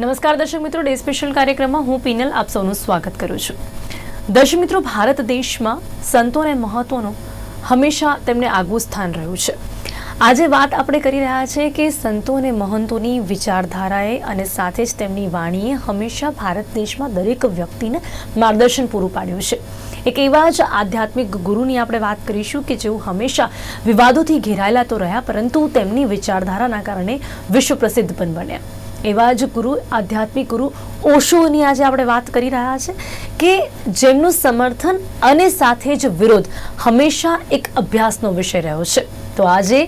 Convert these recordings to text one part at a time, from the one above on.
નમસ્કાર દર્શક મિત્રો, ડે સ્પેશિયલ કાર્યક્રમમાં હું પીનલ આપ સૌનું સ્વાગત કરું છું. દર્શક મિત્રો, ભારત દેશમાં સંતોને મહત્વનું હંમેશા તેમને આગવું સ્થાન રહ્યું છે. આજે વાત આપણે કરી રહ્યા છીએ કે સંતો અને મહંતોની વિચારધારાએ અને સાથે જ તેમની વાણીએ હંમેશા ભારત દેશમાં દરેક વ્યક્તિને માર્ગદર્શન પૂરું પાડ્યું છે. એક એવા જ આધ્યાત્મિક ગુરુની આપણે વાત કરીશું કે જેઓ હંમેશા વિવાદોથી ઘેરાયેલા તો રહ્યા, પરંતુ તેમની વિચારધારાના કારણે વિશ્વ પ્રસિદ્ધ પણ બન્યા. એવા જ ગુરુ, આધ્યાત્મિક ગુરુ ઓશોની આજે આપણે વાત કરી રહ્યા છે કે જેમનું સમર્થન અને સાથે જ વિરોધ હંમેશા એક અભ્યાસનો વિષય રહ્યો છે. તો આજે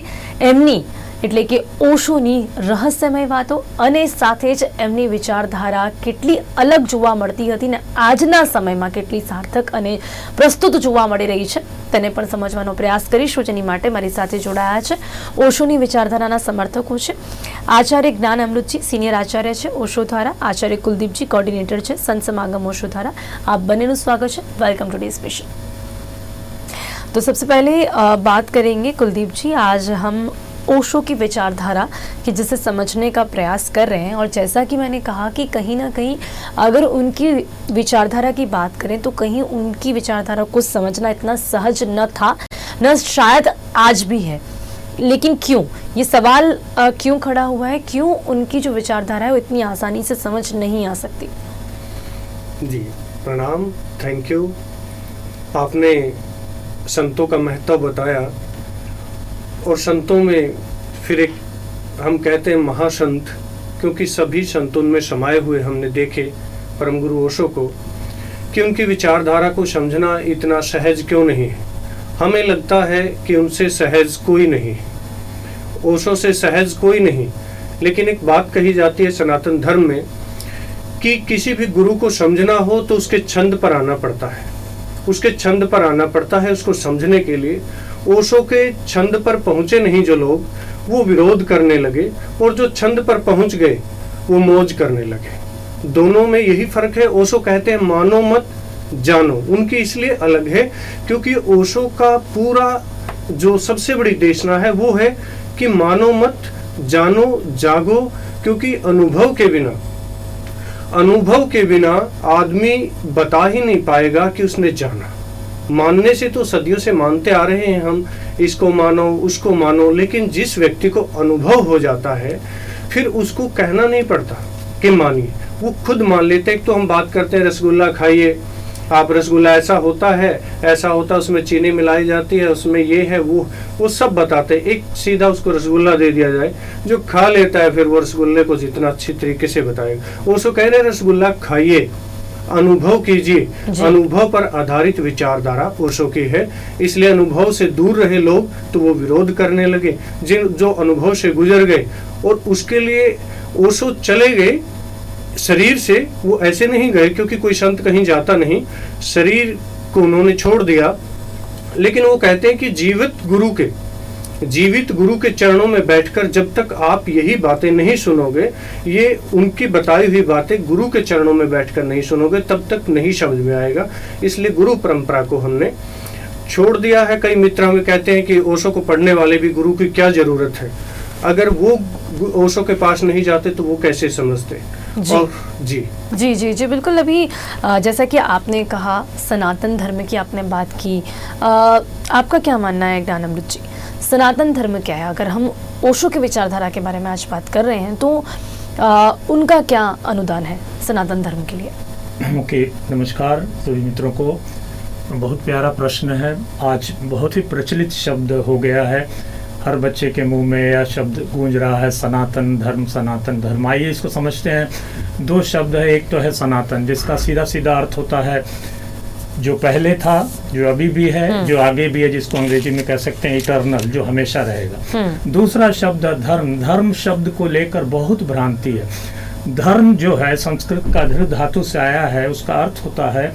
એમની એટલે કે ઓશોની રહસ્યમય વાતો અને સાથે જ એમની વિચારધારા કેટલી અલગ જોવા મળતી હતી ને આજના સમયમાં કેટલી સાર્થક અને પ્રસ્તુત જોવા મળી રહી છે તેને પણ સમજવાનો પ્રયાસ કરીશું. જેની માટે મારી સાથે જોડાયા છે ઓશોની વિચારધારાના સમર્થકો છે આચાર્ય જ્ઞાન અમૃતજી, સિનિયર આચાર્ય છે ઓશો દ્વારા, આચાર્ય કુલદીપજી, કોર્ડિનેટર છે સંત समागम ओशो દ્વારા. आप બંનેનું સ્વાગત છે. Welcome to day special. तो सबसे पहले बात करेंगे कुलदीप जी, आज हम ओशो की विचारधारा कि जिसे समझने का प्रयास कर रहे हैं, और जैसा कि मैंने कहा कि कहीं ना कहीं अगर उनकी विचारधारा की बात करें तो कहीं उनकी विचारधारा को समझना इतना सहज न था, न शायद आज भी है. लेकिन क्यों ये सवाल क्यों खड़ा हुआ है, क्यों उनकी जो विचारधारा है वो इतनी आसानी से समझ नहीं आ सकती? जी प्रणाम, थैंक यू. आपने संतों का महत्व बताया, और संतों में फिर एक हम कहते हैं महासंत, क्योंकि सभी संतों में समाये हुए हमने देखे परम गुरु ओशो को, कि उनकी विचारधारा को समझना इतना सहज क्यों नहीं है. हमें लगता है कि उनसे सहज कोई नहीं, ओशो से सहज कोई नहीं. लेकिन एक बात कही जाती है सनातन धर्म में कि किसी भी गुरु को समझना हो तो उसके छंद पर आना पड़ता है, उसके छंद पर आना पड़ता है उसको समझने के लिए. ओशो के छंद पर पहुंचे नहीं जो लोग, वो विरोध करने लगे, और जो छंद पर पहुंच गए वो मौज करने लगे. दोनों में यही फर्क है. ओशो कहते हैं मानो मत जानो. उनकी इसलिए अलग है क्योंकि ओशो का पूरा जो सबसे बड़ी देशना है वो है कि मानो मत जानो, जागो. क्योंकि अनुभव के बिना आदमी बता ही नहीं पाएगा कि उसने जाना. मानने से तो सदियों से मानते आ रहे हैं हम, इसको मानो उसको मानो, लेकिन जिस व्यक्ति को अनुभव हो जाता है फिर उसको कहना नहीं पड़ता कि मानिए, वो खुद मान लेते. एक तो हम बात करते हैं रसगुल्ला खाइए, आप रसगुल्ला ऐसा होता है, ऐसा होता है, उसमें चीनी मिलाई जाती है, उसमें ये है वो सब बताते हैं. एक सीधा उसको रसगुल्ला दे दिया जाए, जो खा लेता है फिर वो रसगुल्ले को जितना अच्छी तरीके से बताएगा. वो सो कह रहे हैं रसगुल्ला खाइए, अनुभव कीजिए. अनुभव पर आधारित विचारधारा ओशो की है. इसलिए अनुभव से दूर रहे लोग तो वो विरोध करने लगे. जो अनुभव से गुजर गए और उसके लिए ओशो चले गए शरीर से, वो ऐसे नहीं गए क्योंकि कोई संत कहीं जाता नहीं, शरीर को उन्होंने छोड़ दिया. लेकिन वो कहते हैं कि जीवित गुरु के चरणों में बैठकर जब तक आप यही बातें नहीं सुनोगे, ये उनकी बताई हुई बातें गुरु के चरणों में बैठकर नहीं सुनोगे, तब तक नहीं समझ में आएगा. इसलिए गुरु परंपरा को हमने छोड़ दिया है. कई मित्र हमें कहते हैं कि ओशो को पढ़ने वाले भी गुरु की क्या जरूरत है, अगर वो ओशो के पास नहीं जाते तो वो कैसे समझते. जी. और जी जी जी जी बिल्कुल. अभी जैसा कि आपने कहा सनातन धर्म की आपने बात की, आपका क्या मानना है ज्ञान अमृत जी, सनातन धर्म क्या है? अगर हम ओशो की विचारधारा के बारे में आज बात कर रहे हैं तो उनका क्या अनुदान है सनातन धर्म के लिए? ओके, नमस्कार सभी मित्रों को. बहुत प्यारा प्रश्न है. आज बहुत ही प्रचलित शब्द हो गया है, हर बच्चे के मुंह में यह शब्द गूंज रहा है, सनातन धर्म, सनातन धर्म. आइए इसको समझते हैं. दो शब्द है, एक तो है सनातन, जिसका सीधा सीधा अर्थ होता है जो पहले था, जो अभी भी है, जो आगे भी है, जिसको अंग्रेजी में कह सकते हैं इटर्नल, जो हमेशा रहेगा. दूसरा शब्द है धर्म. धर्म शब्द को लेकर बहुत भ्रांति है. धर्म जो है संस्कृत का धृ धातु से आया है, उसका अर्थ होता है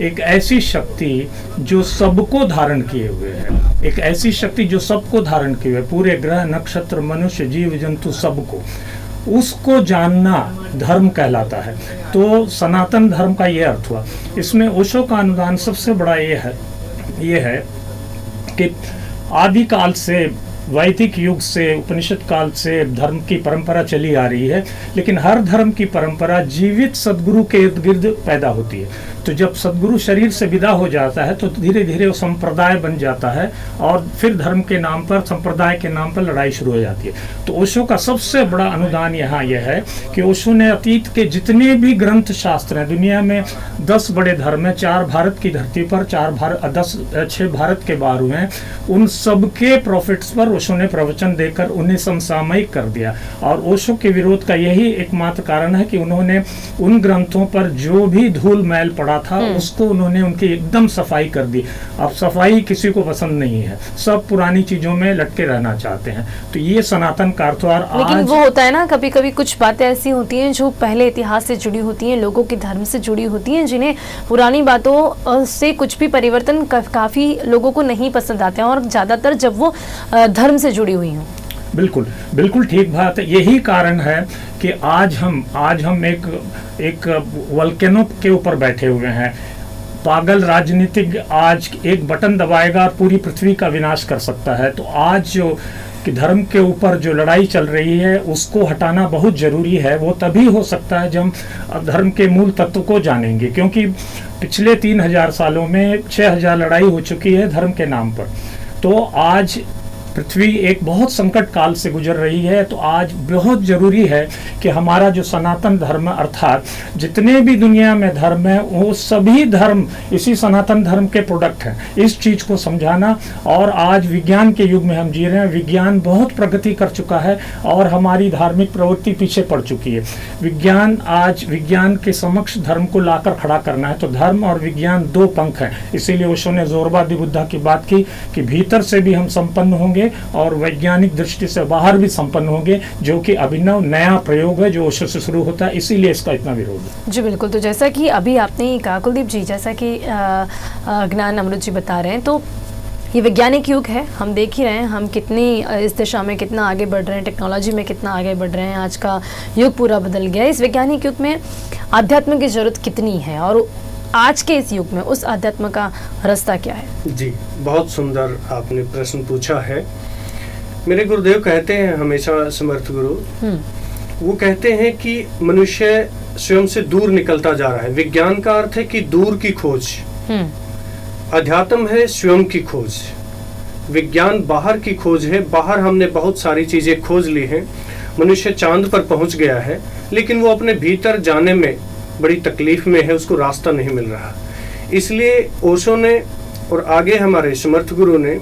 एक ऐसी शक्ति जो सबको धारण किए हुए है. एक ऐसी शक्ति जो सबको धारण किए हुए, पूरे ग्रह नक्षत्र मनुष्य जीव जंतु सबको, उसको जानना धर्म कहलाता है. तो सनातन धर्म का ये अर्थ हुआ. इसमें ओशो का अनुदान सबसे बड़ा ये है कि आदिकाल से वैदिक युग से, उपनिषद काल से धर्म की परंपरा चली आ रही है, लेकिन हर धर्म की परंपरा जीवित सदगुरु के इर्द गिर्द पैदा होती है। तो जब सदगुरु शरीर से विदा हो जाता है तो धीरे धीरे वो संप्रदाय बन जाता है और फिर धर्म के नाम पर, संप्रदाय के नाम पर लड़ाई शुरू हो जाती है। तो ओशो का सबसे बड़ा अनुदान यहाँ यह है कि ओशो ने अतीत के जितने भी ग्रंथ शास्त्र हैं, दुनिया में 10 बड़े धर्म हैं, 4 भारत की धरती पर, 6 भारत के बाहर हुए हैं, उन सबके प्रॉफिट्स पर ओशो ने प्रवचन देकर उन्हें समसामयिक कर दिया। और ओशो के विरोध का यही एकमात्र कारण है कि उन्होंने उन ग्रंथों पर जो भी धूल मैल पड़ा था उसको उन्होंने उनकी एकदम सफाई कर दी। अब सफाई किसी को पसंद नहीं है, सब पुरानी चीजों में लटके रहना चाहते हैं। तो ये सनातन कारत्वार लेकिन आज वो होता है ना, कभी कभी कुछ बातें ऐसी होती हैं जो पहले इतिहास से जुड़ी होती हैं, लोगों के धर्म से जुड़ी होती हैं, जिन्हें पुरानी बातों से कुछ भी परिवर्तन काफी लोगों को नहीं पसंद आते हैं, और ज्यादातर जब वो धर्म से जुड़ी हुई हों। बिल्कुल बिल्कुल ठीक बात है। यही कारण है कि आज हम एक वोल्केनो के ऊपर बैठे हुए हैं। पागल राजनीतिक आज एक बटन दबाएगा और पूरी पृथ्वी का विनाश कर सकता है। तो आज जो कि धर्म के ऊपर जो लड़ाई चल रही है उसको हटाना बहुत जरूरी है। वो तभी हो सकता है जब हम धर्म के मूल तत्व को जानेंगे, क्योंकि पिछले 3000 सालों में 6000 लड़ाई हो चुकी है धर्म के नाम पर। तो आज पृथ्वी एक बहुत संकट काल से गुजर रही है। तो आज बहुत जरूरी है कि हमारा जो सनातन धर्म, अर्थात जितने भी दुनिया में धर्म है, वो सभी धर्म इसी सनातन धर्म के प्रोडक्ट हैं। इस चीज को समझाना, और आज विज्ञान के युग में हम जी रहे हैं, विज्ञान बहुत प्रगति कर चुका है और हमारी धार्मिक प्रवृत्ति पीछे पड़ चुकी है। विज्ञान के समक्ष धर्म को लाकर खड़ा करना है। तो धर्म और विज्ञान 2 पंख हैं। इसीलिए ओशो ने जोरबादी बुद्धा की बात की कि भीतर से भी हम संपन्न होंगे और वैज्ञानिक दृष्टि से बाहर भी संपन्न होंगे, जो कि अभिनव नया प्रयोग है जो ओशो से शुरू होता है। इसीलिए इसका इतना विरोध है। जी बिल्कुल। तो जैसा कि अभी आपने कहा कुलदीप जी, जैसा कि ज्ञान अमृत जी बता रहे हैं, तो ये वैज्ञानिक युग है। हम देख ही रहे हैं हम कितनी इस दिशा में कितना आगे बढ़ रहे हैं, टेक्नोलॉजी में कितना आगे बढ़ रहे हैं। आज का युग पूरा बदल गया है। इस वैज्ञानिक युग में आध्यात्म की जरूरत कितनी है, और आज के इस युग में उस अध्यात्म का रास्ता क्या है? जी, बहुत सुंदर आपने प्रश्न पूछा है। मेरे गुरुदेव कहते हैं हमेशा, समर्थ गुरु, वो कहते हैं कि मनुष्य स्वयं से दूर निकलता जा रहा है। विज्ञान का अर्थ है कि दूर की खोज, अध्यात्म है स्वयं की खोज। विज्ञान बाहर की खोज है। बाहर हमने बहुत सारी चीजें खोज ली हैं। मनुष्य चांद पर पहुंच गया है, लेकिन वो अपने भीतर जाने में बड़ी तकलीफ में है, उसको रास्ता नहीं मिल रहा। इसलिए ओशो ने और आगे हमारे समर्थ गुरु ने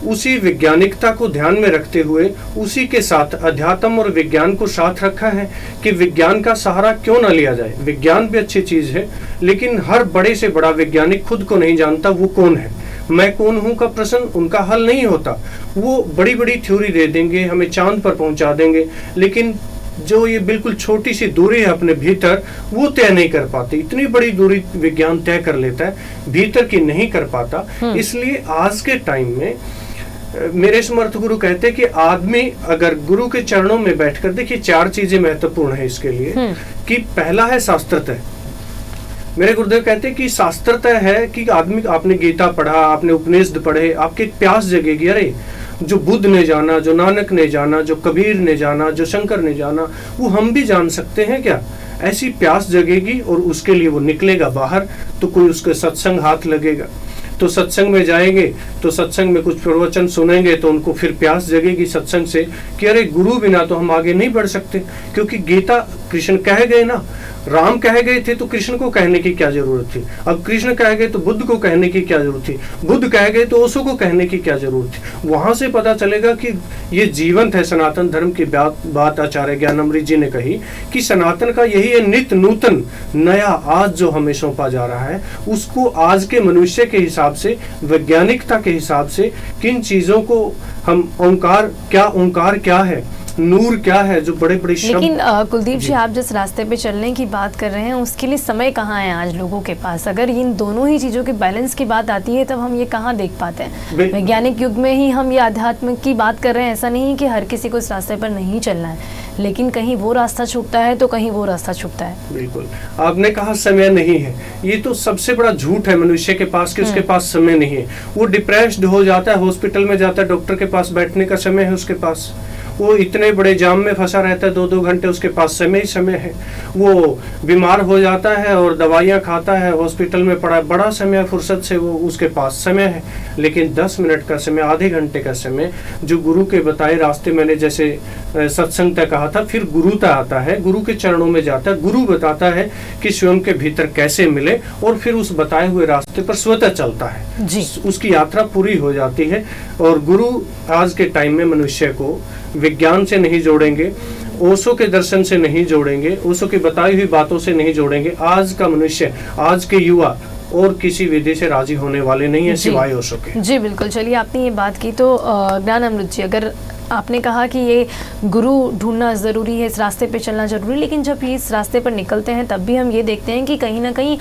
उसी वैज्ञानिकता को ध्यान में रखते हुए उसी के साथ अध्यात्म और विज्ञान को साथ रखा है कि विज्ञान का सहारा क्यों ना लिया जाए। विज्ञान भी अच्छी चीज है, लेकिन हर बड़े से बड़ा वैज्ञानिक खुद को नहीं जानता वो कौन है। मैं कौन हूं का प्रश्न उनका हल नहीं होता। वो बड़ी बड़ी थ्योरी दे देंगे, हमें चांद पर पहुंचा देंगे, लेकिन जो ये बिल्कुल छोटी सी दूरी है अपने भीतर, वो तय नहीं कर पाते। इतनी बड़ी दूरी विज्ञान तय कर लेता है, भीतर की नहीं कर पाता। इसलिए आज के टाइम में मेरे समर्थ गुरु कहते हैं कि आदमी अगर गुरु के चरणों में बैठकर, देखिए 4 चीजें महत्वपूर्ण है इसके लिए, कि पहला है शास्त्रतः। मेरे गुरुदेव कहते हैं कि शास्त्रतः है कि आदमी, आपने गीता पढ़ा, आपने उपनिषद पढ़े, आपकी प्यास जगेगी। अरे जो बुद्ध ने जाना, जो नानक ने जाना, जो कबीर ने जाना, जो शंकर ने जाना, वो हम भी जान सकते हैं क्या? ऐसी प्यास जगेगी और उसके लिए वो निकलेगा बाहर, तो कोई उसके सत्संग हाथ लगेगा, तो सत्संग में जाएंगे, तो सत्संग में कुछ प्रवचन सुनेंगे, तो उनको फिर प्यास जगेगी सत्संग से कि अरे गुरु बिना तो हम आगे नहीं बढ़ सकते। क्योंकि गीता कृष्ण कह गए ना, राम कह गए थे तो कृष्ण को कहने की क्या जरूरत थी। अब कृष्ण कह गए तो बुद्ध को कहने की क्या जरूरत थी। बुद्ध कह गए तो ओशो को कहने की क्या जरूरत थी। वहां से पता चलेगा कि ये जीवंत है सनातन धर्म की बात आचार्य ज्ञान अमृत जी ने कही कि सनातन का यही है नित्य नूतन नया आज जो हमें सौंपा जा रहा है, उसको आज के मनुष्य के हिसाब से, वैज्ञानिकता के हिसाब से, किन चीजों को हम ओंकार क्या है, नूर क्या है, जो बड़े बड़े शब्द। लेकिन कुलदीप जी, आप जिस रास्ते पे चलने की बात कर रहे हैं उसके लिए समय कहाँ है आज लोगों के पास? अगर इन दोनों ही चीज़ों के बैलेंस की बात आती है तब हम ये कहाँ देख पाते हैं? वैज्ञानिक युग में ही हम ये आध्यात्म की बात कर रहे हैं। ऐसा नहीं कि हर किसी को इस रास्ते पर नहीं चलना है, लेकिन कहीं वो रास्ता छूटता है तो कहीं वो रास्ता छूटता है। बिल्कुल, आपने कहा समय नहीं है, ये तो सबसे बड़ा झूठ है मनुष्य के पास कि उसके पास समय नहीं है। वो डिप्रेस्ड हो जाता है, हॉस्पिटल में जाता है, डॉक्टर के पास बैठने का समय है उसके पास। वो इतने बड़े जाम में फंसा रहता है 2-2 घंटे, उसके पास समय ही समय है। वो बीमार हो जाता है और दवाइयाँ खाता है, हॉस्पिटल में पड़ा बड़ा समय फुर्सत से, वो उसके पास समय है। लेकिन 10 मिनट का समय, आधे घंटे का समय जो गुरु के बताए रास्ते, मैंने जैसे सत्संग तक कहा था, फिर गुरु तक आता है, गुरु के चरणों में जाता है, गुरु बताता है कि स्वयं के भीतर कैसे मिले, और फिर उस बताए हुए रास्ते पर स्वतः चलता है जी। उसकी यात्रा पूरी हो जाती है। और गुरु आज के टाइम में मनुष्य को विज्ञान से नहीं जोड़ेंगे, ओशो के दर्शन से नहीं जोड़ेंगे, ओशो की बताई हुई बातों से नहीं जोड़ेंगे। आज का मनुष्य, आज के युवा और किसी विधि से राजी होने वाले नहीं है सिवाय ओशो के। जी बिल्कुल। चलिए, आपने ये बात की तो ज्ञान अमृत जी, अगर आपने कहा कि ये गुरु ढूंढना ज़रूरी है, इस रास्ते पे चलना ज़रूरी है, लेकिन जब ये इस रास्ते पर निकलते हैं तब भी हम ये देखते हैं कि कहीं ना कहीं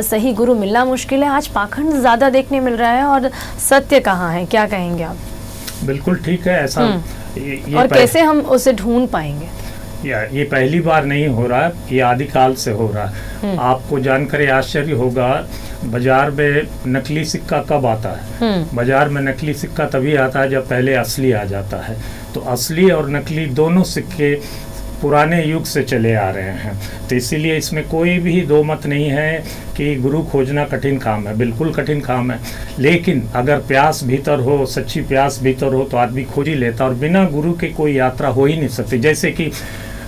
सही गुरु मिलना मुश्किल है। आज पाखंड ज़्यादा देखने मिल रहा है, और सत्य कहाँ है, क्या कहेंगे आप? बिल्कुल ठीक है, ऐसा ये और कैसे हम उसे ढूंढ पाएंगे? ये पहली बार नहीं हो रहा है, ये आदिकाल से हो रहा है। आपको जानकर आश्चर्य होगा, बाजार में नकली सिक्का कब आता है? बाजार में नकली सिक्का तभी आता है जब पहले असली आ जाता है। तो असली और नकली दोनों सिक्के पुराने युग से चले आ रहे हैं। तो इसीलिए इसमें कोई भी दो मत नहीं है कि गुरु खोजना कठिन काम है, बिल्कुल कठिन काम है। लेकिन अगर प्यास भीतर हो, सच्ची प्यास भीतर हो, तो आदमी खोज ही लेता, और बिना गुरु के कोई यात्रा हो ही नहीं सकती। जैसे कि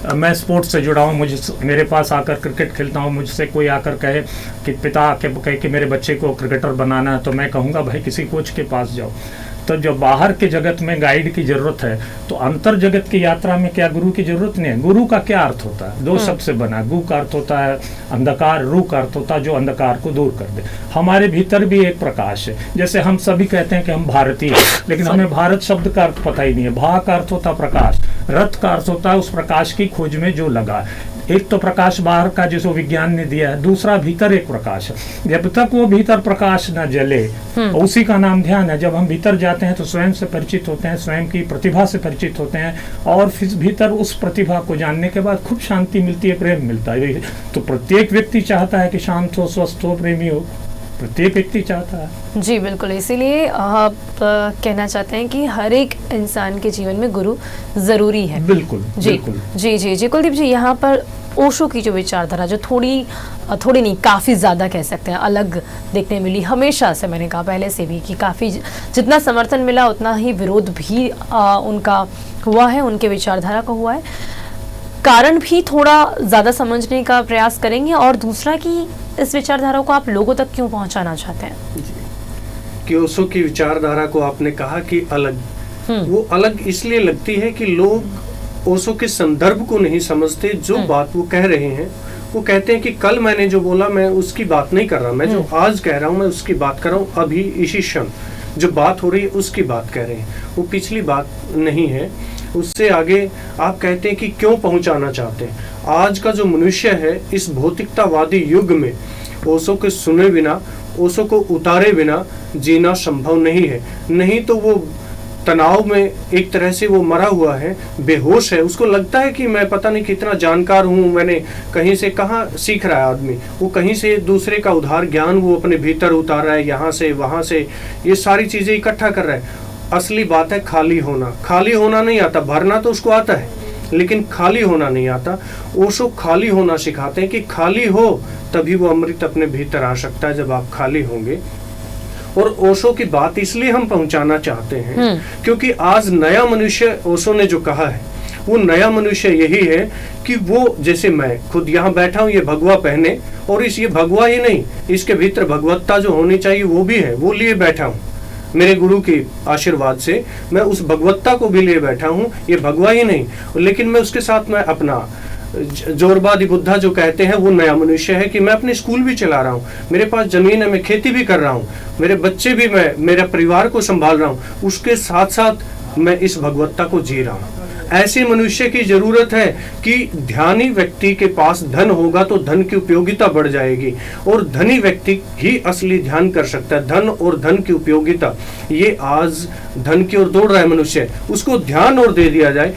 मैं स्पोर्ट्स से जुड़ा हूँ, मुझे मेरे पास आकर क्रिकेट खेलता हूँ, मुझसे कोई आकर कहे कि पिता के कहे कि मेरे बच्चे को क्रिकेटर बनाना है, तो मैं कहूँगा भाई किसी कोच के पास जाओ। तो जब बाहर के जगत में गाइड की जरूरत है, तो अंतर जगत की यात्रा में क्या गुरु की जरूरत नहीं है? गुरु का क्या अर्थ होता है? 2 शब्द से बना। गु का अर्थ होता है अंधकार, रू का अर्थ होता है जो अंधकार को दूर कर दे। हमारे भीतर भी एक प्रकाश है। जैसे हम सभी कहते हैं कि हम भारतीय हैं, लेकिन हमें भारत शब्द का अर्थ पता ही नहीं है। भा का अर्थ होता है प्रकाश, रथ का अर्थ होता है उस प्रकाश की खोज में जो लगा है। एक तो प्रकाश बाहर का जिसको विज्ञान ने दिया है, दूसरा भीतर एक प्रकाश है। जब तक वो भीतर प्रकाश न जले, उसी का नाम ध्यान है। जब हम भीतर जाते हैं तो स्वयं से परिचित होते हैं, स्वयं की प्रतिभा से परिचित होते हैं, और फिर भीतर उस प्रतिभा को जानने के बाद खूब शांति मिलती है, प्रेम मिलता है। तो प्रत्येक व्यक्ति चाहता है कि शांत हो, स्वस्थ हो, प्रेमी हो, प्रत्येक व्यक्ति चाहता है। जी बिल्कुल। इसीलिए आप कहना चाहते हैं कि हर एक इंसान के जीवन में गुरु जरूरी है। बिल्कुल जी बिल्कुल। जी जी जी कुलदीप जी, यहाँ पर ओशो की जो विचारधारा जो थोड़ी नहीं काफ़ी ज़्यादा कह सकते हैं अलग देखने मिली, हमेशा से, मैंने कहा पहले से भी कि काफ़ी जितना समर्थन मिला उतना ही विरोध भी उनका हुआ है, उनके विचारधारा का हुआ है। कारण भी थोड़ा ज़्यादा समझने का प्रयास करेंगे, और दूसरा कि इस विचारधारा को आप लोगों तक क्यों पहुंचाना चाहते हैं? कि ओशो की विचारधारा को आपने कहा कि अलग, वो अलग इसलिए लगती है कि लोग ओशो के संदर्भ को नहीं समझते। जो बात वो कह रहे हैं, वो कहते हैं कि कल मैंने जो बोला मैं उसकी बात नहीं कर रहा, मैं जो आज कह रहा हूँ मैं उसकी बात कर रहा हूँ। अभी इसी क्षण जो बात हो रही है उसकी बात कह रहे हैं, वो पिछली बात नहीं है। उससे आगे आप कहते हैं कि क्यों पहुंचाना चाहते हैं। आज का जो मनुष्य है इस भौतिकतावादी युग में ओशो के सुने बिना, ओशो को उतारे बिना जीना संभव नहीं है। नहीं तो वो तनाव में एक तरह से वो मरा हुआ है, बेहोश है। उसको लगता है कि मैं पता नहीं कितना जानकार हूँ, मैंने कहीं से कहाँ सीख रहा है आदमी, वो कहीं से दूसरे का उधार ज्ञान वो अपने भीतर उतार रहा है, यहाँ से वहाँ से ये सारी चीज़ें इकट्ठा कर रहा है। असली बात है खाली होना। खाली होना नहीं आता, भरना तो उसको आता है, लेकिन खाली होना नहीं आता। ओशो खाली होना सिखाते हैं कि खाली हो तभी वो अमृत अपने भीतर आ सकता है, जब आप खाली होंगे। और ओशो की बात इसलिए हम पहुंचाना चाहते हैं क्योंकि आज नया मनुष्य, ओशो ने जो कहा है वो नया मनुष्य यही है कि वो, जैसे मैं खुद यहाँ बैठा हूँ ये भगवा पहने, और ये भगवा ही नहीं, इसके भीतर भगवत्ता जो होनी चाहिए वो भी है, वो लिए बैठा हूँ। मेरे गुरु के आशीर्वाद से मैं उस भगवत्ता को भी लिए बैठा हूँ, ये भगवा ही नहीं, लेकिन मैं उसके साथ मैं अपना जोरबादी बुद्धा जो कहते हैं वो नया मनुष्य है कि मैं अपने स्कूल भी चला रहा हूँ, मेरे पास जमीन है, मैं खेती भी कर रहा हूँ, मेरे बच्चे भी, मैं मेरे परिवार को संभाल रहा हूँ, उसके साथ साथ मैं इस भगवत्ता को जी रहा हूँ। ऐसे मनुष्य की जरूरत है कि ध्यानी व्यक्ति के पास धन होगा तो धन की उपयोगिता बढ़ जाएगी, और धनी व्यक्ति ही असली ध्यान कर सकता है। धन और धन की उपयोगिता, ये आज धन की ओर दौड़ रहा है मनुष्य, उसको ध्यान और दे दिया जाए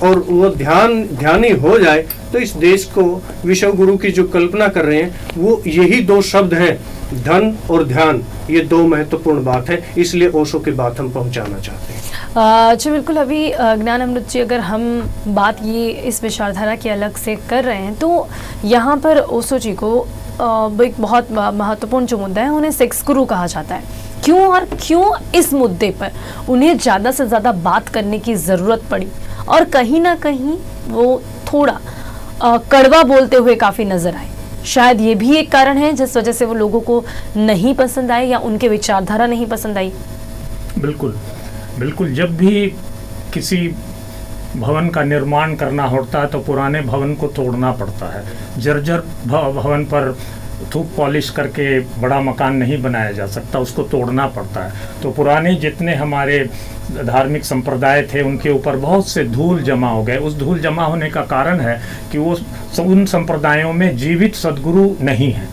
और वो ध्यानी हो जाए तो इस देश को विश्व गुरु की जो कल्पना कर रहे हैं वो यही दो शब्द हैं, धन और ध्यान। ये दो महत्वपूर्ण बात है, इसलिए ओशो की बात हम पहुंचाना चाहते हैं। जी बिल्कुल। अभी ज्ञान अमृत जी, अगर हम बात ये इस विचारधारा की अलग से कर रहे हैं तो यहाँ पर ओशो जी को एक बहुत महत्वपूर्ण जो मुद्दा है, उन्हें सेक्स गुरु कहा जाता है। क्यों और क्यों इस मुद्दे पर उन्हें ज़्यादा से ज़्यादा बात करने की ज़रूरत पड़ी, और कहीं ना कहीं वो थोड़ा कड़वा बोलते हुए काफ़ी नज़र आए? शायद ये भी एक कारण है जिस वजह से वो लोगों को नहीं पसंद आए या उनके विचारधारा नहीं पसंद आई। बिल्कुल बिल्कुल। जब भी किसी भवन का निर्माण करना होता है तो पुराने भवन को तोड़ना पड़ता है। जर्जर भवन पर थूक पॉलिश करके बड़ा मकान नहीं बनाया जा सकता, उसको तोड़ना पड़ता है। तो पुराने जितने हमारे धार्मिक संप्रदाय थे उनके ऊपर बहुत से धूल जमा हो गए। उस धूल जमा होने का कारण है कि वो उन संप्रदायों में जीवित सद्गुरु नहीं है।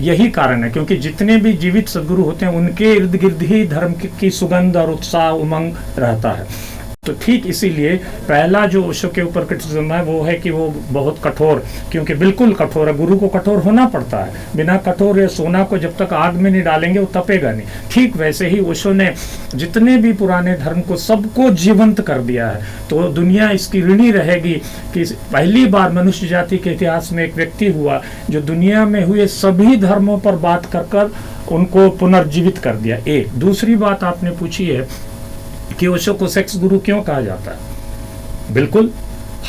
यही कारण है, क्योंकि जितने भी जीवित सद्गुरु होते हैं उनके इर्द गिर्द ही धर्म की सुगंध और उत्साह उमंग रहता है। तो ठीक इसीलिए पहला जो ओशो के ऊपर क्रिटिसिज्म है वो है कि वो बहुत कठोर, क्योंकि बिल्कुल कठोर है। गुरु को कठोर होना पड़ता है, बिना कठोर या सोना को जब तक आग में नहीं डालेंगे वो तपेगा नहीं। ठीक वैसे ही ओशो ने जितने भी पुराने धर्म को सबको जीवंत कर दिया है। तो दुनिया इसकी ऋणी रहेगी कि पहली बार मनुष्य जाति के इतिहास में एक व्यक्ति हुआ जो दुनिया में हुए सभी धर्मों पर बात कर कर उनको पुनर्जीवित कर दिया। एक दूसरी बात आपने पूछी है कि ओशो को सेक्स गुरु क्यों कहा जाता है। बिल्कुल,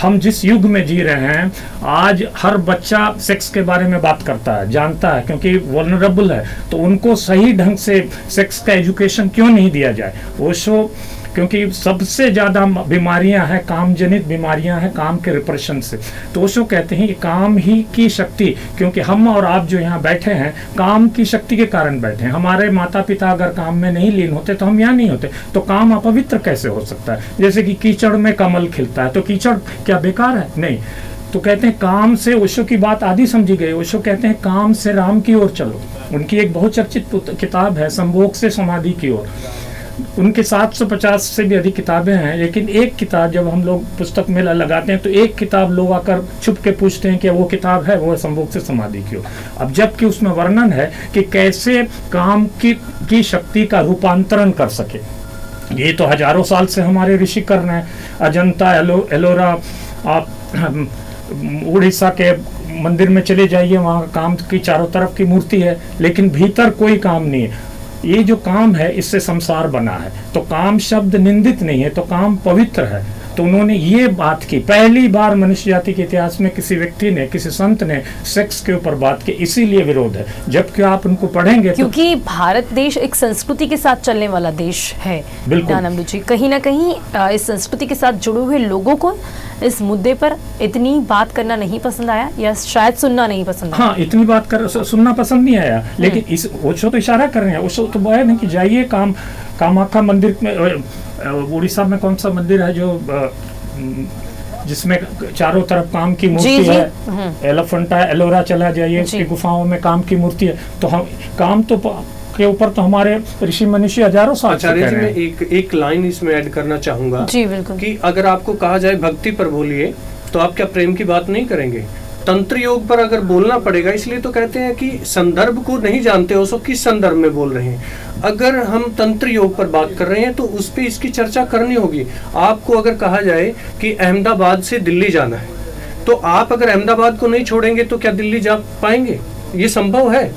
हम जिस युग में जी रहे हैं आज हर बच्चा सेक्स के बारे में बात करता है, जानता है, क्योंकि वल्नरेबल है। तो उनको सही ढंग से सेक्स का एजुकेशन क्यों नहीं दिया जाए। ओशो, क्योंकि सबसे ज़्यादा बीमारियां हैं, काम जनित बीमारियां हैं काम के रिप्रेशन से। तो ओशो कहते हैं कि काम ही की शक्ति, क्योंकि हम और आप जो यहाँ बैठे हैं काम की शक्ति के कारण बैठे हैं। हमारे माता पिता अगर काम में नहीं लीन होते तो हम यहाँ नहीं होते। तो काम अपवित्र कैसे हो सकता है। जैसे कि कीचड़ में कमल खिलता है, तो कीचड़ क्या बेकार है? नहीं। तो कहते हैं काम से, ओशो की बात आधी समझी गई। ओशो कहते हैं काम से राम की ओर चलो। उनकी एक बहुचर्चित किताब है संभोग से समाधि की ओर। उनके 750 से भी अधिक किताबें हैं, लेकिन एक किताब जब हम लोग पुस्तक मेला लगाते हैं तो एक किताब लोग आकर छुप के पूछते हैं कि वो किताब है, वो है संभोग से समाधि की ओर। अब जबकि उसमें वर्णन है कि कैसे काम की शक्ति का रूपांतरण कर सके। ये तो हजारों साल से हमारे ऋषि कर रहे हैं। अजंता, एलोरा, आप उड़ीसा के मंदिर में चले जाइए, वहाँ काम की चारों तरफ की मूर्ति है, लेकिन भीतर कोई काम नहीं है। ये जो काम है इससे संसार बना है। तो काम शब्द निंदित नहीं है, तो काम पवित्र है। तो उन्होंने ये बात की, पहली बार मनुष्य जाति के इतिहास में किसी व्यक्ति ने, किसी संत ने सेक्स के ऊपर बात की, इसीलिए विरोध है। जबकि आप उनको पढ़ेंगे क्योंकि भारत देश एक संस्कृति के साथ चलने वाला देश है। ज्ञानामृत जी, कहीं ना कहीं इस संस्कृति के साथ जुड़े हुए लोगों को इस मुद्दे पर इतनी बात करना नहीं पसंद आया, या शायद सुनना नहीं पसंद आया। हाँ, इतनी बात सुनना पसंद नहीं आया, लेकिन इस ओशो तो इशारा कर रहे हैं। ओशो तो है ना कि जाइए कामाख्या मंदिर में, उड़ीसा में कौन सा मंदिर है जो जिसमें चारों तरफ काम की मूर्ति है, एलिफेंटा, एलोरा चला जाइए, उसकी गुफाओं में काम की मूर्ति है। तो हम काम तो के ऊपर तो हमारे ऋषि मनुष्य हजारों साल से कह रहे हैं। मैं एक लाइन इसमें ऐड करना चाहूंगा जी बिल्कुल, कि अगर आपको कहा जाए भक्ति पर बोलिए तो आप क्या प्रेम की बात नहीं करेंगे? तंत्र योग पर अगर बोलना पड़ेगा, इसलिए तो कहते हैं कि संदर्भ को नहीं जानते हो, सो किस संदर्भ में बोल रहे हैं। अगर हम तंत्र योग पर बात कर रहे हैं तो उस पे इसकी चर्चा करनी होगी। आपको अगर कहा जाए कि अहमदाबाद से दिल्ली जाना है, तो आप अगर अहमदाबाद को नहीं छोड़ेंगे तो क्या दिल्ली जा पाएंगे? ये संभव है?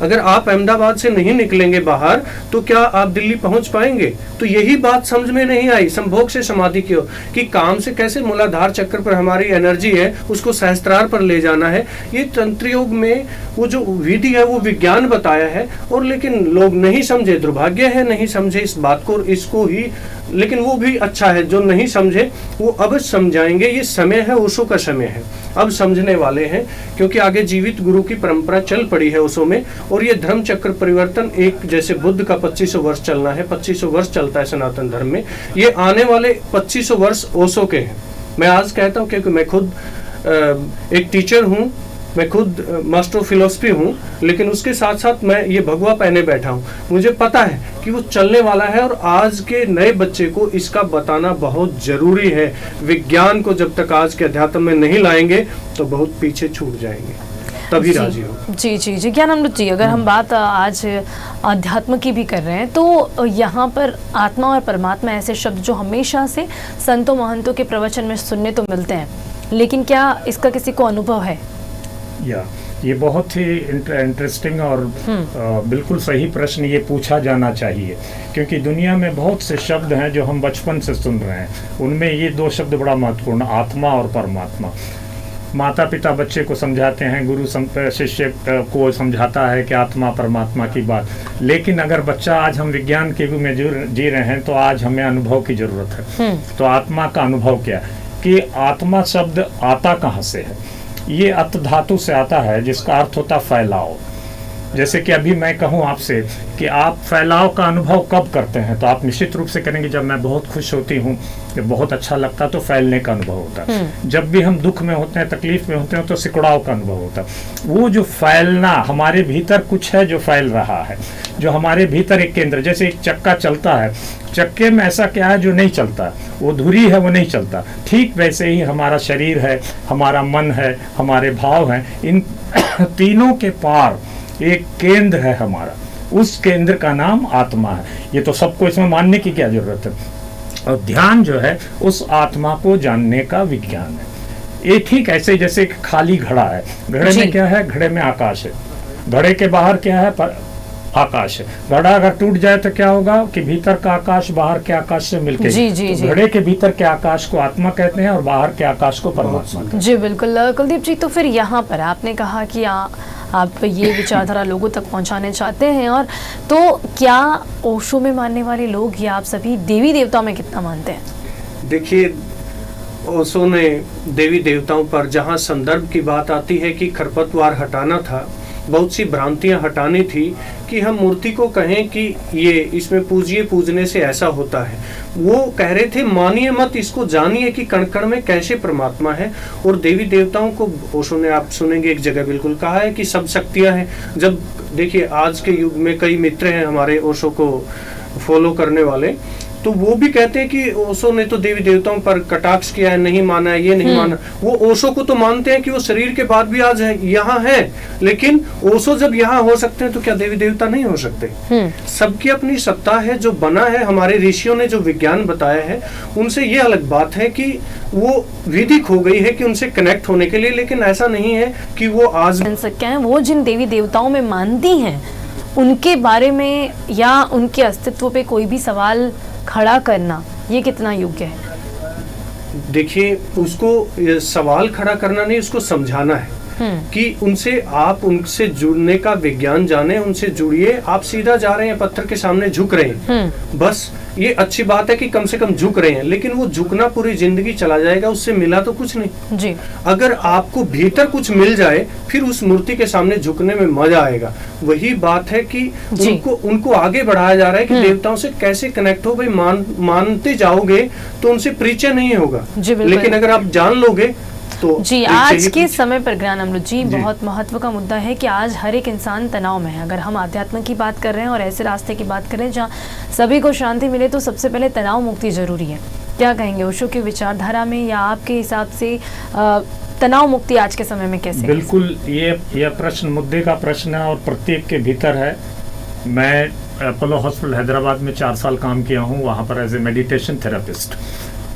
अगर आप अहमदाबाद से नहीं निकलेंगे बाहर तो क्या आप दिल्ली पहुंच पाएंगे? तो यही बात समझ में नहीं आई संभोग से समाधि की ओर, कि काम से कैसे मूलाधार चक्र पर हमारी एनर्जी है उसको सहस्त्रार पर ले जाना है। ये तंत्र योग में वो जो विधि है वो विज्ञान बताया है, और लेकिन लोग नहीं समझे, दुर्भाग्य है नहीं समझे इस बात को, इसको ही लेकिन वो भी अच्छा है। जो नहीं समझे वो अब समझाएंगे, ये समय है, ओशो का समय है, अब समझने वाले हैं, क्योंकि आगे जीवित गुरु की परंपरा चल पड़ी है ओशो में। और ये धर्म चक्र परिवर्तन, एक जैसे बुद्ध का 2500 वर्ष चलना है, 2500 वर्ष चलता है सनातन धर्म में, ये आने वाले 2500 वर्ष ओशो के हैं। मैं आज कहता हूँ क्योंकि मैं खुद एक टीचर हूँ, मैं खुद मास्टर ऑफ फिलोसफी हूँ, लेकिन उसके साथ साथ मैं ये भगवा पहने बैठा हूँ। मुझे पता है कि वो चलने वाला है और आज के नए बच्चे को इसका बताना बहुत जरूरी है। विज्ञान को जब तक आज के अध्यात्म में नहीं लाएंगे तो बहुत पीछे छूट जाएंगे, तभी राजी हो। जी जी जी, ज्ञानामृत जी, अगर हम बात आज अध्यात्म की भी कर रहे हैं तो यहाँ पर आत्मा और परमात्मा ऐसे शब्द जो हमेशा से संतों महंतों के प्रवचन में सुनने तो मिलते हैं, लेकिन क्या इसका किसी को अनुभव है? ये बहुत ही इंटरेस्टिंग और बिल्कुल सही प्रश्न ये पूछा जाना चाहिए, क्योंकि दुनिया में बहुत से शब्द हैं जो हम बचपन से सुन रहे हैं। उनमें ये दो शब्द बड़ा महत्वपूर्ण, आत्मा और परमात्मा। माता पिता बच्चे को समझाते हैं, गुरु शिष्य को समझाता है कि आत्मा परमात्मा की बात। लेकिन अगर बच्चा, आज हम विज्ञान के युग में जी रहे हैं, तो आज हमें अनुभव की जरूरत है। तो आत्मा का अनुभव क्या कि आत्मा शब्द आता कहाँ से है? ये अत धातु से आता है, जिसका अर्थ होता फैलाव। जैसे कि अभी मैं कहूँ आपसे कि आप फैलाव का अनुभव कब करते हैं, तो आप निश्चित रूप से करेंगे जब मैं बहुत खुश होती हूँ, कि बहुत अच्छा लगता, तो फैलने का अनुभव होता है। जब भी हम दुख में होते हैं, तकलीफ में होते हैं, तो सिकुड़ाव का अनुभव होता है। वो जो फैलना, हमारे भीतर कुछ है जो फैल रहा है, जो हमारे भीतर एक केंद्र, जैसे एक चक्का चलता है, चक्के में ऐसा क्या है जो नहीं चलता, वो धुरी है, वो नहीं चलता। ठीक वैसे ही हमारा शरीर है, हमारा मन है, हमारे भाव हैं, इन तीनों के पार एक केंद्र है हमारा, उस केंद्र का नाम आत्मा है। ये तो सबको इसमें मानने की क्या जरूरत है। और ध्यान जो है उस आत्मा को जानने का विज्ञान है। ये ठीक ऐसे जैसे एक खाली घड़ा है, घड़े में क्या है? घड़े में आकाश है। घड़े के बाहर क्या है? आकाश है। घड़ा अगर टूट जाए तो क्या होगा कि भीतर का आकाश बाहर के आकाश से मिलकर, तो घड़े के भीतर के आकाश को आत्मा कहते हैं और बाहर के आकाश को परमात्मा कहते हैं। जी बिल्कुल कुलदीप जी, तो फिर यहाँ पर आपने कहा कि आप ये विचारधारा लोगों तक पहुंचाने चाहते हैं, और तो क्या ओशो में मानने वाले लोग या आप सभी देवी देवताओं में कितना मानते हैं? देखिए, ओशो ने देवी देवताओं पर जहाँ संदर्भ की बात आती है कि खरपतवार हटाना था, बहुत सी भ्रांतियां हटानी थी, कि हम मूर्ति को कहें कि ये इसमें पूजिए, पूजने से ऐसा होता है। वो कह रहे थे मानिए मत, इसको जानिए कि कण कण में कैसे परमात्मा है। और देवी देवताओं को ओशो ने, आप सुनेंगे एक जगह बिल्कुल कहा है कि सब शक्तियां हैं। जब देखिए आज के युग में कई मित्र हैं हमारे ओशो को फॉलो करने वाले, तो वो भी कहते हैं कि ओशो ने तो देवी देवताओं पर कटाक्ष किया है, नहीं माना है, ये नहीं माना। वो ओशो को तो मानते हैं कि वो शरीर के बाद भी आज है, यहाँ है, लेकिन ओशो जब यहाँ हो सकते हैं तो क्या देवी देवता नहीं हो सकते? सबकी अपनी सत्ता है, जो बना है हमारे ऋषियों ने, जो विज्ञान बताया है, उनसे ये अलग बात है कि वो विधि खो गई है कि उनसे कनेक्ट होने के लिए, लेकिन ऐसा नहीं है कि वो आज वो जिन देवी देवताओं में मानती हैं उनके बारे में या उनके अस्तित्व पे कोई भी सवाल खड़ा करना, ये कितना योग्य है? देखिए, उसको सवाल खड़ा करना नहीं, उसको समझाना है कि आप उनसे जुड़ने का विज्ञान जाने, उनसे जुड़िए। आप सीधा जा रहे हैं, पत्थर के सामने झुक रहे हैं, बस ये अच्छी बात है कि कम से कम झुक रहे हैं, लेकिन वो झुकना पूरी जिंदगी चला जाएगा, उससे मिला तो कुछ नहीं जी। अगर आपको भीतर कुछ मिल जाए, फिर उस मूर्ति के सामने झुकने में मजा आएगा। वही बात है कि उनको आगे बढ़ाया जा रहा है कि देवताओं से कैसे कनेक्ट हो। भाई मानते जाओगे तो उनसे परिचय नहीं होगा, लेकिन अगर आप जान लोगे तो जी। आज के समय पर ज्ञानामृत जी, बहुत महत्व का मुद्दा है कि आज हर एक इंसान तनाव में है। अगर हम आध्यात्म की बात कर रहे हैं और ऐसे रास्ते की बात कर रहे हैं जहाँ सभी को शांति मिले, तो सबसे पहले तनाव मुक्ति जरूरी है। क्या कहेंगे ओशो की विचारधारा में, या आपके हिसाब से तनाव मुक्ति आज के समय में कैसे? बिल्कुल, ये प्रश्न मुद्दे का प्रश्न है और प्रत्येक के भीतर है। मैं अपोलो हॉस्पिटल हैदराबाद में 4 साल काम किया हूँ, वहाँ पर एज ए मेडिटेशन थेरेपिस्ट।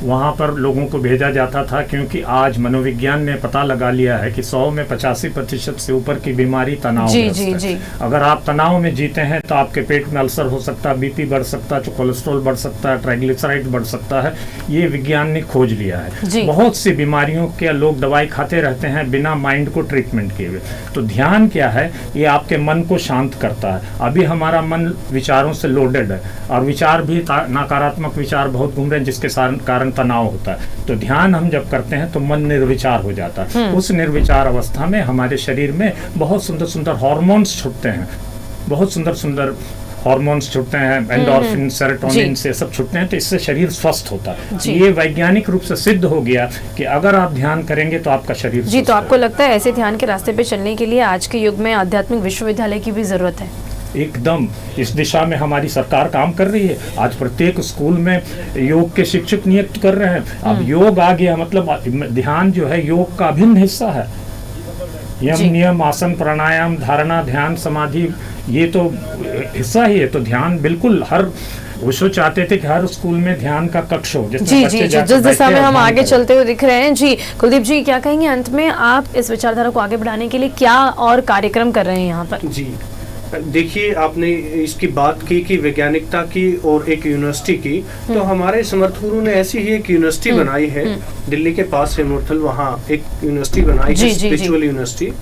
वहाँ पर लोगों को भेजा जाता था, क्योंकि आज मनोविज्ञान ने पता लगा लिया है कि 100 में 85% से ऊपर की बीमारी तनाव है। अगर आप तनाव में जीते हैं तो आपके पेट में अल्सर हो सकता है, बीपी बढ़ सकता है, कोलेस्ट्रॉल बढ़ सकता है, ट्राइग्लिसराइड बढ़ सकता है। ये विज्ञान ने खोज लिया है। बहुत सी बीमारियों के लोग दवाई खाते रहते हैं बिना माइंड को ट्रीटमेंट किए हुए। तो ध्यान क्या है, ये आपके मन को शांत करता है। अभी हमारा मन विचारों से लोडेड है और विचार भी नकारात्मक विचार बहुत घूम रहे हैं, जिसके कारण तनाव होता है। तो ध्यान हम जब करते हैं तो मन निर्विचार हो जाता है। उस निर्विचार अवस्था में हमारे शरीर में बहुत सुंदर सुंदर हार्मोन्स छूटते हैं, बहुत सुंदर सुंदर हार्मोन्स छूटते हैं, एंडोर्फिन, सेरोटोनिन से सब छूटते हैं। तो इससे शरीर स्वस्थ होता है। ये वैज्ञानिक रूप से सिद्ध हो गया कि अगर आप ध्यान करेंगे तो आपका शरीर जी। तो आपको लगता है ऐसे ध्यान के रास्ते पे चलने के लिए आज के युग में आध्यात्मिक विश्वविद्यालय की भी जरूरत है? एकदम, इस दिशा में हमारी सरकार काम कर रही है। आज प्रत्येक स्कूल में योग के शिक्षक नियुक्त कर रहे हैं। अब योग आ गया, मतलब ध्यान जो है योग का अभिन्न हिस्सा है। यम, नियम, आसन, प्राणायाम, धारणा, ध्यान, समाधि, ये तो हिस्सा ही है। तो ध्यान बिल्कुल हर विश्व चाहते थे कि हर स्कूल में ध्यान का कक्ष हो। जी, जिस दिशा में हम आगे चलते हुए दिख रहे हैं। जी कुलदीप जी, क्या कहेंगे अंत में, आप इस विचारधारा को आगे बढ़ाने के लिए क्या और कार्यक्रम कर रहे हैं यहाँ पर? जी देखिए, आपने इसकी बात की कि वैज्ञानिकता की और एक यूनिवर्सिटी की, तो हमारे समर्थ गुरु ने ऐसी ही एक यूनिवर्सिटी बनाई है दिल्ली के पास है मुरथल, वहाँ एक यूनिवर्सिटी बनाई है, स्पिरिचुअल यूनिवर्सिटी,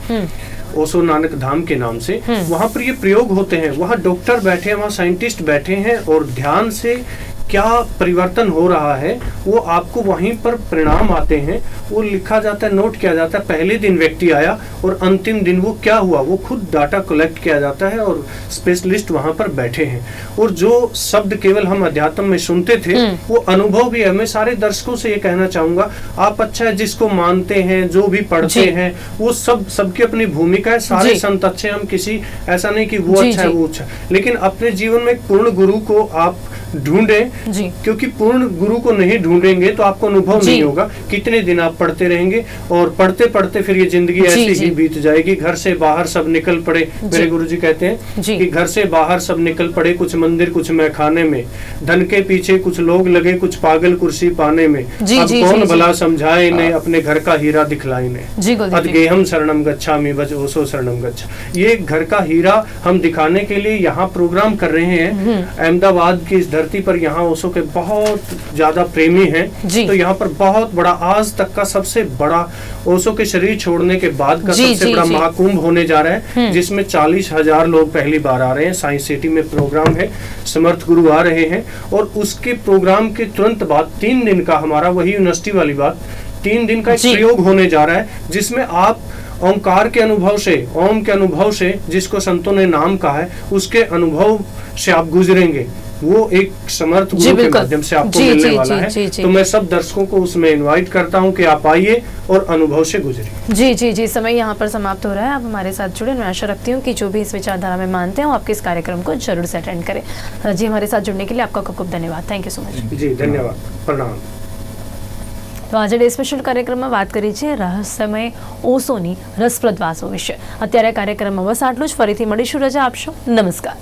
ओशो नानक धाम के नाम से। वहाँ पर ये प्रयोग होते हैं, वहाँ डॉक्टर बैठे हैं, वहाँ साइंटिस्ट बैठे हैं, और ध्यान से क्या परिवर्तन हो रहा है वो आपको वहीं पर परिणाम आते हैं, वो लिखा जाता है, नोट किया जाता है। पहले दिन व्यक्ति आया और अंतिम दिन वो क्या हुआ, वो खुद डाटा कलेक्ट किया जाता है, और स्पेशलिस्ट वहाँ पर बैठे हैं। और जो शब्द केवल हम अध्यात्म में सुनते थे वो अनुभव भी है। मैं सारे दर्शकों से ये कहना चाहूंगा, आप अच्छा है जिसको मानते हैं, जो भी पढ़ते हैं, वो सबकी अपनी भूमिका है। सारे संत अच्छे, हम किसी ऐसा नहीं कि वो अच्छा है वो अच्छा, लेकिन अपने जीवन में पूर्ण गुरु को आप ढूंढें, क्योंकि पूर्ण गुरु को नहीं ढूंढेंगे तो आपको अनुभव नहीं होगा। कितने दिन आप पढ़ते रहेंगे, और पढ़ते पढ़ते फिर ये जिंदगी ऐसी ही बीत जाएगी। घर से बाहर सब निकल पड़े, मेरे गुरुजी कहते हैं कि घर से बाहर सब निकल पड़े, कुछ मंदिर कुछ मैखाने में, धन के पीछे कुछ लोग लगे, कुछ पागल कुर्सी पाने में। अब कौन भला समझाए इन्हें, अपने घर का हीरा दिखलाए इन्हें। अद्गेहम शरणम गच्छामि भज ओशो शरणम गच्छ। ये घर का हीरा हम दिखाने के लिए यहाँ प्रोग्राम कर रहे हैं। अहमदाबाद की इस धरती पर यहाँ ओशो के बहुत ज्यादा प्रेमी हैं, तो यहाँ पर बहुत बड़ा, आज तक का सबसे बड़ा, ओशो के शरीर छोड़ने के बाद का सबसे बड़ा महाकुंभ होने जा रहा है, जिसमें 40,000 लोग पहली बार आ रहे हैं। साइंस सिटी में प्रोग्राम है, समर्थ गुरु आ रहे हैं, और उसके प्रोग्राम के तुरंत बाद 3 दिन का हमारा, वही यूनिवर्सिटी वाली बात, 3 दिन का एक प्रयोग होने जा रहा है, जिसमें आप ओंकार के अनुभव से, ओम के अनुभव से, जिसको संतों ने नाम कहा है, उसके अनुभव से आप गुजरेंगे। वो एक समर्थ गुरु के माध्यम से आपको मिलने वाला है। तो मैं सब दर्शकों को उसमें इनवाइट करता हूं कि आप आइए और अनुभव से गुजरिए। जी जी जी, समय यहाँ पर समाप्त हो रहा है। आप हमारे साथ जुड़े, मैं आशा रखती हूँ कि जो भी इस विचारधारा में मानते हैं वो आपके इस कार्यक्रम को जरूर से अटेंड करें। जी, हमारे साथ जुड़ने के लिए आपका खूब धन्यवाद। Thank you so much. जी धन्यवाद, प्रणाम। તો આજે ડે સ્પેશિયલ કાર્યક્રમમાં વાત કરી છે રહસ્યમય ઓશોની રસપ્રદ વાતો વિશે। અત્યારે કાર્યક્રમમાં બસ આટલું જ। ફરીથી મળીશું, રજા આપશો, નમસ્કાર।